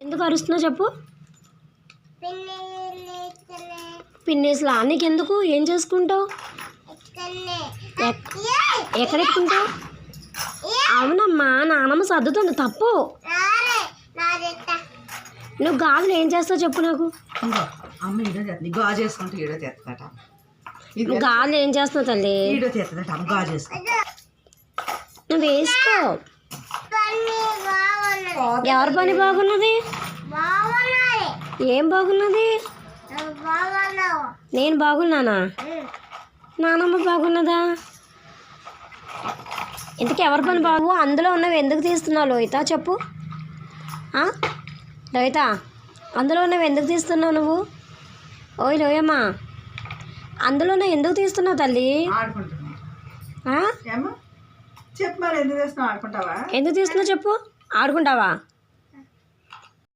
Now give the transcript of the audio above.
ఎందుకు అరుస్తున్నావు చెప్పు. పిన్నేస్లా నీకెందుకు? ఏం చేసుకుంటావు? ఎక్కడ ఎక్కుంటావు? అవునమ్మా, నానమ్మ సర్దుతుంది. తప్పు. నువ్వు గాజులు ఏం చేస్తావు చెప్పు నాకు. అమ్మ ఈడో తెస్తుంది, గాజు వేసుకుంటే ఈడో తెస్తుందట. నువ్వు గాజులు ఏం చేస్తున్నావు తల్లి? ఈడో తెస్తుందట, అమ్మ గాజు వేసుకుంటా. నువ్వు వేసుకో. ఎవరి పని బాగున్నది? ఏం బాగున్నది? నేను బాగున్నానా? నానమ్మ బాగున్నదా? ఇంతకీ ఎవరి పని బాగు? అందులో ఉన్నవి ఎందుకు తీస్తున్నావు లోహిత చెప్పు. లోహిత, అందులో ఉన్నవి ఎందుకు తీస్తున్నావు నువ్వు? ఓయ్ లోయమ్మ, అందులోనే ఎందుకు తీస్తున్నావు తల్లి? చెప్పు మరి, ఎందుకు తీస్తున్నావు? ఆడుకుంటావా? ఎందుకు తీస్తున్నావు చెప్పు. ఆడుకుంటావా?